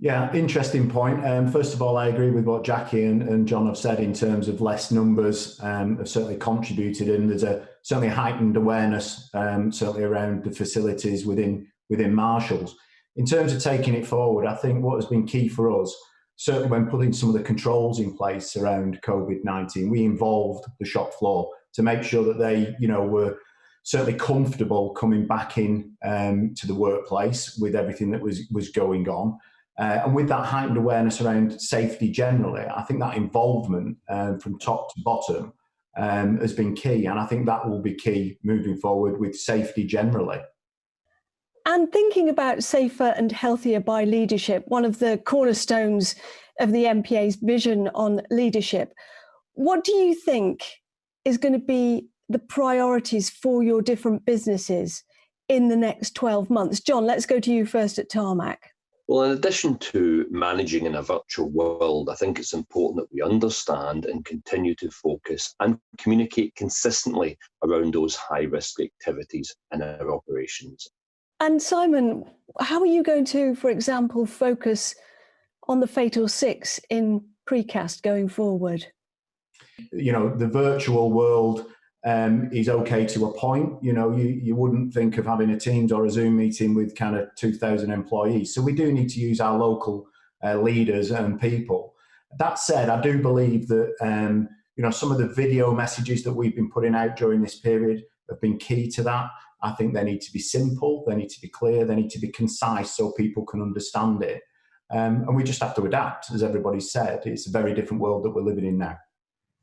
Yeah, interesting point. First of all, I agree with what Jackie and John have said in terms of less numbers have certainly contributed, and there's certainly a heightened awareness certainly around the facilities within Marshalls. In terms of taking it forward, I think what has been key for us, certainly when putting some of the controls in place around COVID-19, we involved the shop floor to make sure that they, were certainly comfortable coming back in to the workplace with everything that was going on. And with that heightened awareness around safety generally, I think that involvement from top to bottom has been key. And I think that will be key moving forward with safety generally. And thinking about safer and healthier by leadership, one of the cornerstones of the MPA's vision on leadership, what do you think is going to be the priorities for your different businesses in the next 12 months? John, let's go to you first at Tarmac. Well, in addition to managing in a virtual world, I think it's important that we understand and continue to focus and communicate consistently around those high-risk activities in our operations. And Simon, how are you going to, for example, focus on the Fatal Six in Precast going forward? The virtual world is okay to a point. You wouldn't think of having a Teams or a Zoom meeting with kind of 2,000 employees. So we do need to use our local leaders and people. That said, I do believe that some of the video messages that we've been putting out during this period have been key to that. I think they need to be simple, they need to be clear, they need to be concise so people can understand it. And we just have to adapt, as everybody said. It's a very different world that we're living in now.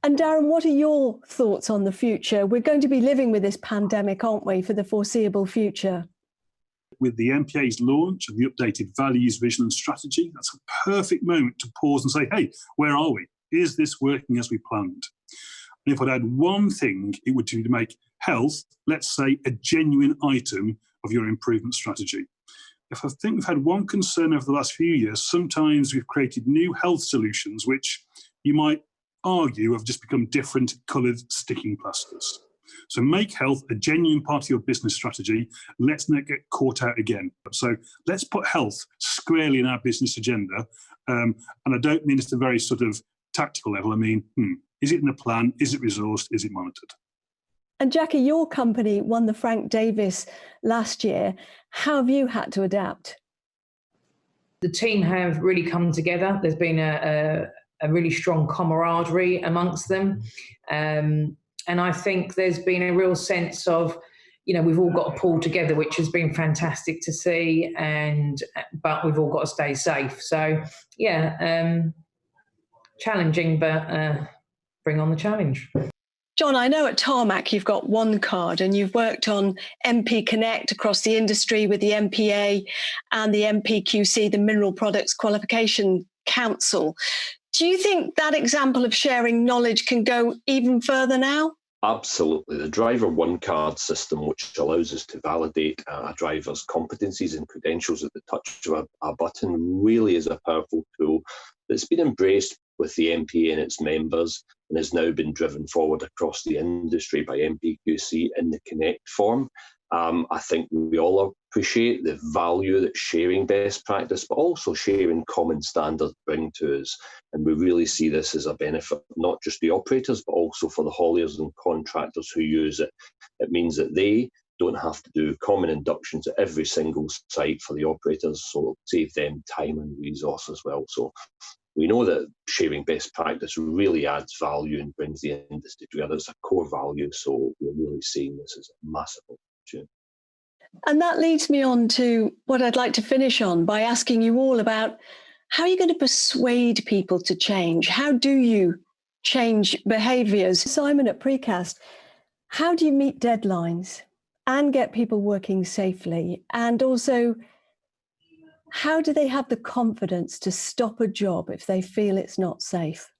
And Darren, what are your thoughts on the future? We're going to be living with this pandemic, aren't we, for the foreseeable future? With the MPA's launch of the updated values, vision and strategy, that's a perfect moment to pause and say, hey, where are we? Is this working as we planned? And if I'd add one thing, it would be to make health, let's say, a genuine item of your improvement strategy. If I think we've had one concern over the last few years, sometimes we've created new health solutions which you might argue have just become different coloured sticking plasters. So make health a genuine part of your business strategy. Let's not get caught out again. So let's put health squarely in our business agenda. And I don't mean it's a very sort of tactical level. I mean, is it in the plan? Is it resourced? Is it monitored? And Jackie, your company won the Frank Davis last year. How have you had to adapt? The team have really come together. There's been a really strong camaraderie amongst them. And I think there's been a real sense of, we've all got to pull together, which has been fantastic to see, but we've all got to stay safe. So, challenging, but bring on the challenge. John, I know at Tarmac you've got one card and you've worked on MP Connect across the industry with the MPA and the MPQC, the Mineral Products Qualification Council. Do you think that example of sharing knowledge can go even further now? Absolutely. The driver one card system, which allows us to validate a driver's competencies and credentials at the touch of a button, really is a powerful tool that's been embraced with the MPA and its members and has now been driven forward across the industry by MPQC in the Connect form. I think we all appreciate the value that sharing best practice, but also sharing common standards bring to us. And we really see this as a benefit, not just the operators, but also for the hauliers and contractors who use it. It means that they don't have to do common inductions at every single site for the operators, so it'll save them time and resource as well. So we know that sharing best practice really adds value and brings the industry together. It's a core value, so we're really seeing this as a massive opportunity. And that leads me on to what I'd like to finish on by asking you all about how are you going to persuade people to change? How do you change behaviours? Simon at Precast, how do you meet deadlines and get people working safely? And also, how do they have the confidence to stop a job if they feel it's not safe?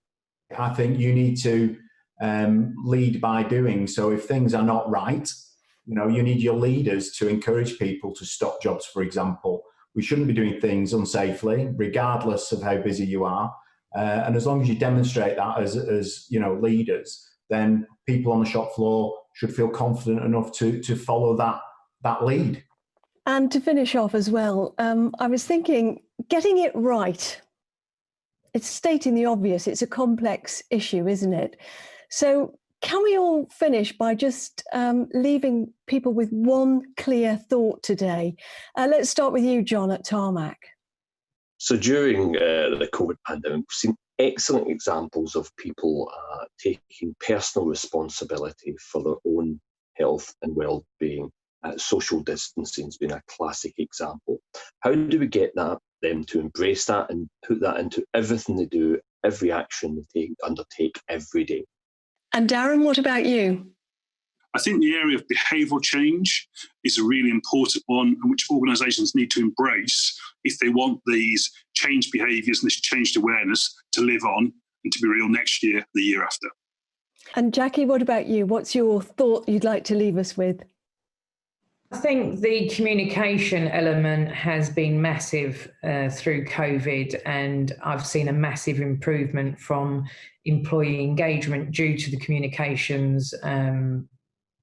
I think you need to lead by doing. So if things are not right, you need your leaders to encourage people to stop jobs, for example. We shouldn't be doing things unsafely, regardless of how busy you are. And as long as you demonstrate that as leaders, then people on the shop floor should feel confident enough to follow that lead. And to finish off as well, I was thinking, getting it right, it's stating the obvious, it's a complex issue, isn't it? So can we all finish by just leaving people with one clear thought today? Let's start with you, John, at Tarmac. So during the COVID pandemic, we've seen excellent examples of people taking personal responsibility for their own health and well-being. Social distancing has been a classic example. How do we get them to embrace that and put that into everything they do, every action they undertake every day? And Darren, what about you? I think the area of behavioural change is a really important one, and which organisations need to embrace if they want these changed behaviours and this changed awareness to live on and to be real next year, the year after. And Jackie, what about you? What's your thought you'd like to leave us with? I think the communication element has been massive through COVID, and I've seen a massive improvement from employee engagement due to the communications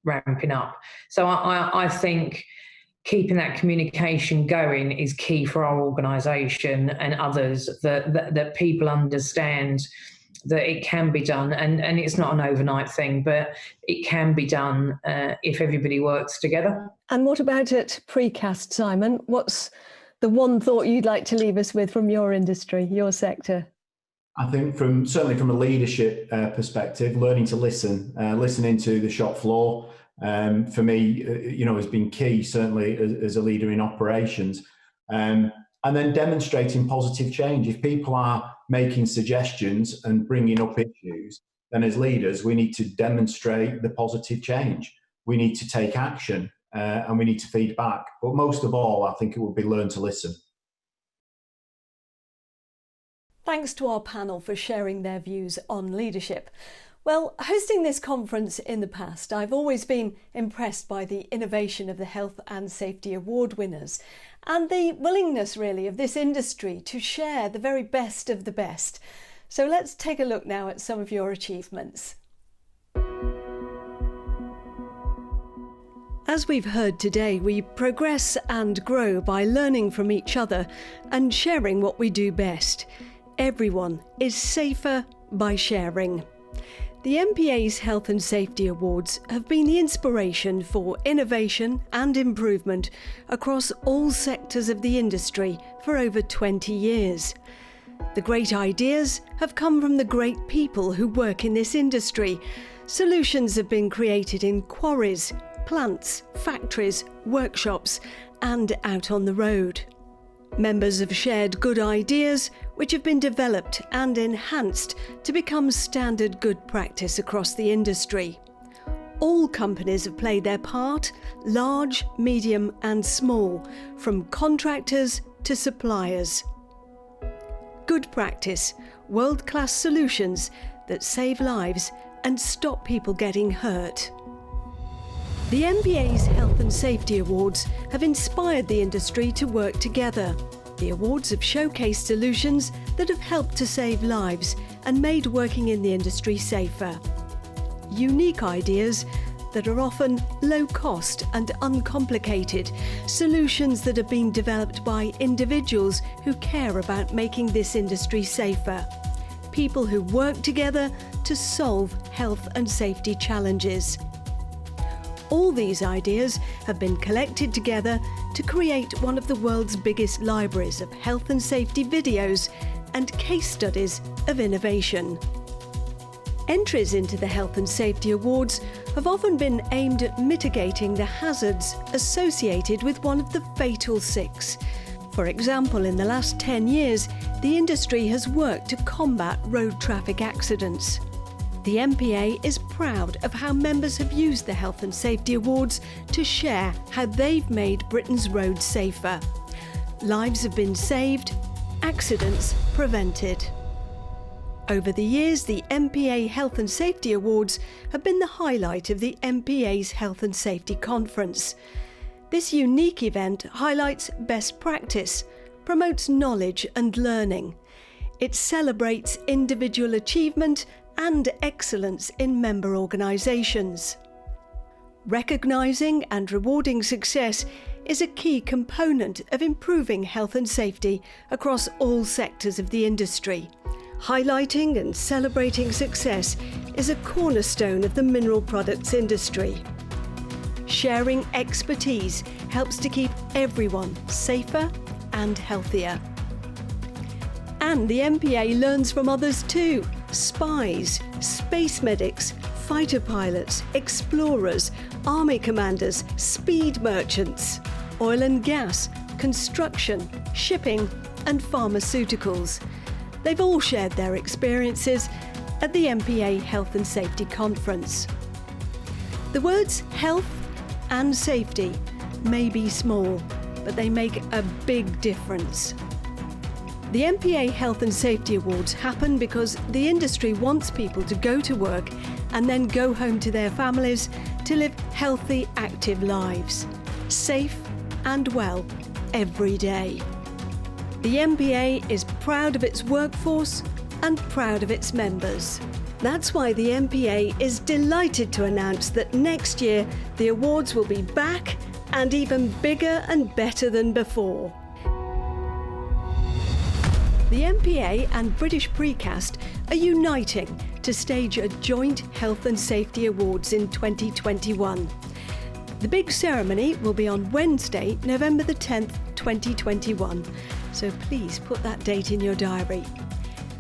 ramping up. So I think keeping that communication going is key for our organisation and others, that people understand that it can be done, and it's not an overnight thing, but it can be done if everybody works together. And what about at Precast, Simon? What's the one thought you'd like to leave us with from your industry, your sector? I think certainly from a leadership perspective, learning to listening to the shop floor, for me, has been key, certainly as a leader in operations. And then demonstrating positive change. If people are making suggestions and bringing up issues, then as leaders, we need to demonstrate the positive change. We need to take action and we need to feed back. But most of all, I think it would be learn to listen. Thanks to our panel for sharing their views on leadership. Well, hosting this conference in the past, I've always been impressed by the innovation of the Health and Safety Award winners and the willingness really of this industry to share the very best of the best. So let's take a look now at some of your achievements. As we've heard today, we progress and grow by learning from each other and sharing what we do best. Everyone is safer by sharing. The MPA's Health and Safety Awards have been the inspiration for innovation and improvement across all sectors of the industry for over 20 years. The great ideas have come from the great people who work in this industry. Solutions have been created in quarries, plants, factories, workshops, and out on the road. Members have shared good ideas which have been developed and enhanced to become standard good practice across the industry. All companies have played their part, large, medium and small, from contractors to suppliers. Good practice, world-class solutions that save lives and stop people getting hurt. The MPA's Health and Safety Awards have inspired the industry to work together. The awards have showcased solutions that have helped to save lives and made working in the industry safer. Unique ideas that are often low cost and uncomplicated, solutions that have been developed by individuals who care about making this industry safer. People who work together to solve health and safety challenges. All these ideas have been collected together to create one of the world's biggest libraries of health and safety videos and case studies of innovation. Entries into the Health and Safety Awards have often been aimed at mitigating the hazards associated with one of the fatal 6. For example, in the last 10 years, the industry has worked to combat road traffic accidents. The MPA is proud of how members have used the Health and Safety Awards to share how they've made Britain's roads safer. Lives have been saved, accidents prevented. Over the years, the MPA Health and Safety Awards have been the highlight of the MPA's Health and Safety Conference. This unique event highlights best practice, promotes knowledge and learning. It celebrates individual achievement and excellence in member organisations. Recognising and rewarding success is a key component of improving health and safety across all sectors of the industry. Highlighting and celebrating success is a cornerstone of the mineral products industry. Sharing expertise helps to keep everyone safer and healthier. And the MPA learns from others too. Spies, space medics, fighter pilots, explorers, army commanders, speed merchants, oil and gas, construction, shipping and pharmaceuticals. They've all shared their experiences at the MPA Health and Safety Conference. The words health and safety may be small, but they make a big difference. The MPA Health and Safety Awards happen because the industry wants people to go to work and then go home to their families to live healthy, active lives, safe and well every day. The MPA is proud of its workforce and proud of its members. That's why the MPA is delighted to announce that next year the awards will be back and even bigger and better than before. The MPA and British Precast are uniting to stage a joint Health and Safety Awards in 2021. The big ceremony will be on Wednesday, November the 10th, 2021. So please put that date in your diary.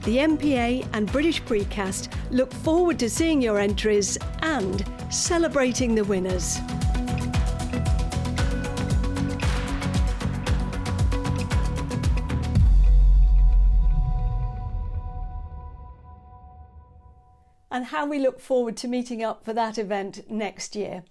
The MPA and British Precast look forward to seeing your entries and celebrating the winners. And how we look forward to meeting up for that event next year.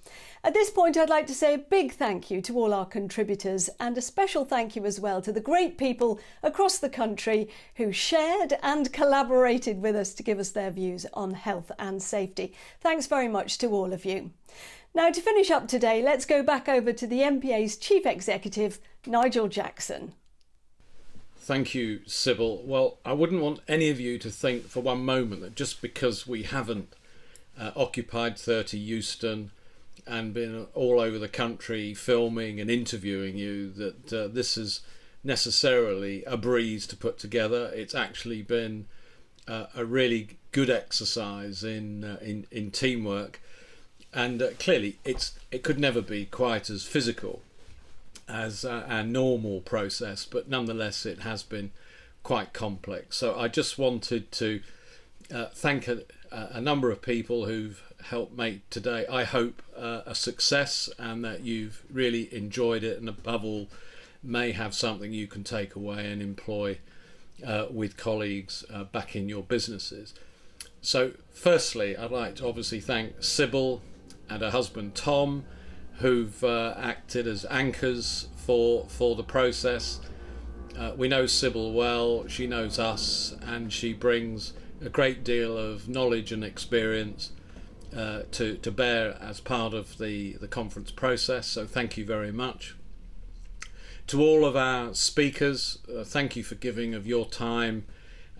At this point, I'd like to say a big thank you to all our contributors and a special thank you as well to the great people across the country who shared and collaborated with us to give us their views on health and safety. Thanks very much to all of you. Now, to finish up today, let's go back over to the MPA's Chief Executive, Nigel Jackson. Thank you, Sybil. Well, I wouldn't want any of you to think for one moment that just because we haven't occupied 30 Euston and been all over the country filming and interviewing you that this is necessarily a breeze to put together. It's actually been a really good exercise in teamwork, and clearly it could never be quite as physical as our normal process, but nonetheless it has been quite complex. So I just wanted to thank a number of people who've helped make today, I hope, a success, and that you've really enjoyed it, and above all may have something you can take away and employ with colleagues back in your businesses. So firstly, I'd like to obviously thank Sybil and her husband Tom, who've acted as anchors for the process. We know Sybil well, she knows us, and she brings a great deal of knowledge and experience to bear as part of the conference process, so thank you very much. To all of our speakers, thank you for giving of your time.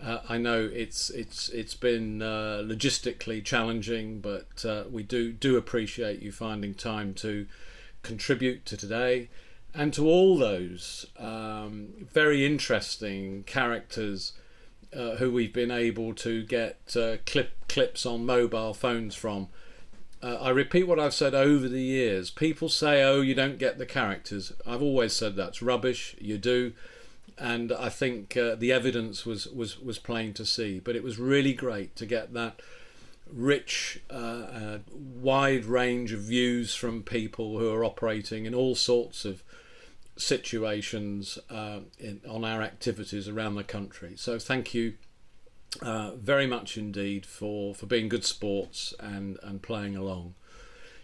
I know it's been logistically challenging, but we do appreciate you finding time to contribute to today. And to all those very interesting characters who we've been able to get clips on mobile phones from, I repeat what I've said over the years. People say, oh, you don't get the characters. I've always said that's rubbish. You do. And I think the evidence was plain to see. But it was really great to get that rich, wide range of views from people who are operating in all sorts of situations on our activities around the country. So thank you very much indeed for being good sports and playing along.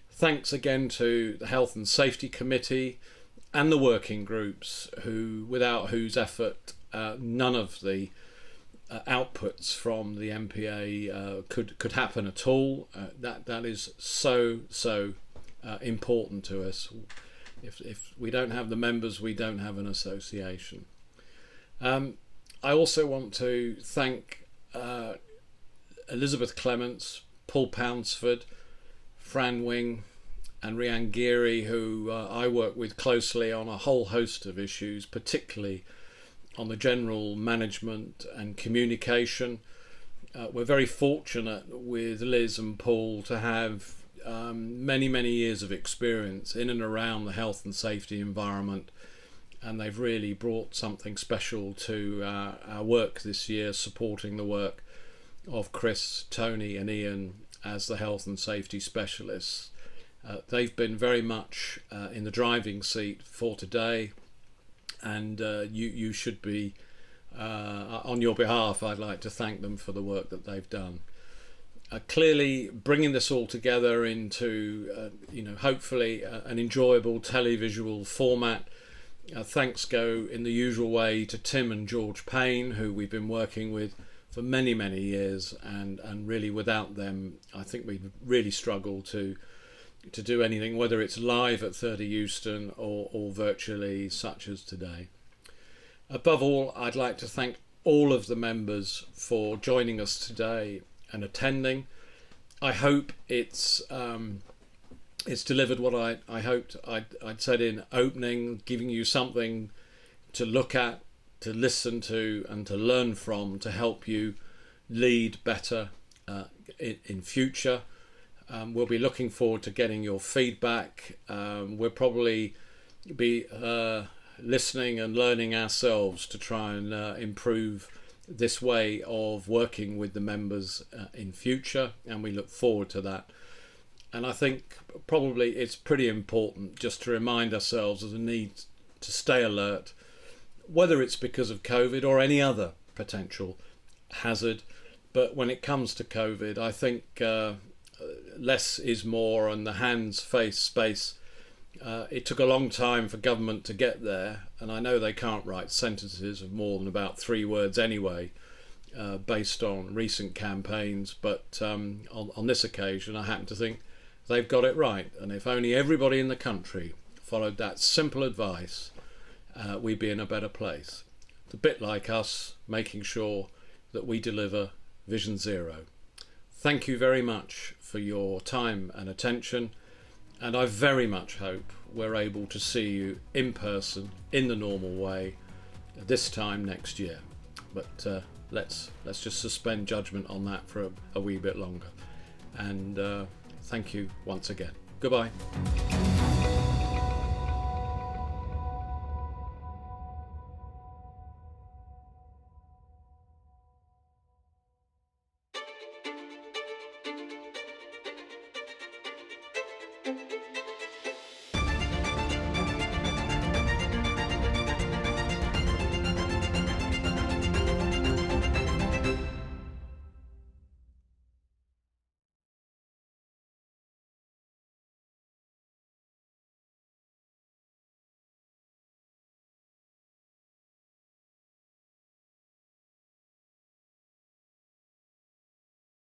Thanks again to the Health and Safety Committee and the working groups, without whose effort none of the outputs from the MPA could happen at all. That is so important to us. If we don't have the members, we don't have an association. I also want to thank Elizabeth Clements, Paul Pounceford, Fran Wing and Rhiann Geary, who I work with closely on a whole host of issues, particularly on the general management and communication. We're very fortunate with Liz and Paul to have many years of experience in and around the health and safety environment, and they've really brought something special to our work this year, supporting the work of Chris, Tony and Ian as the health and safety specialists. They've been very much in the driving seat for today, and you should be, on your behalf, I'd like to thank them for the work that they've done. Clearly bringing this all together into hopefully an enjoyable televisual format. Thanks go in the usual way to Tim and George Payne, who we've been working with for many years, and really without them I think we've really struggled to do anything, whether it's live at 30 Euston or virtually such as today. Above all, I'd like to thank all of the members for joining us today and attending. I hope it's delivered what I hoped I'd said in opening, giving you something to look at, to listen to and to learn from, to help you lead better in future. We'll be looking forward to getting your feedback. We'll probably be listening and learning ourselves to try and improve this way of working with the members in future, and we look forward to that. And I think probably it's pretty important just to remind ourselves of the need to stay alert, whether it's because of COVID or any other potential hazard. But when it comes to COVID, I think less is more, and the hands, face, space. It took a long time for government to get there, and I know they can't write sentences of more than about 3 words anyway, based on recent campaigns, but on this occasion I happen to think they've got it right, and if only everybody in the country followed that simple advice, we'd be in a better place. It's a bit like us making sure that we deliver Vision Zero. Thank you very much for your time and attention, and I very much hope we're able to see you in person in the normal way this time next year. But let's just suspend judgment on that for a wee bit longer. And thank you once again. Goodbye.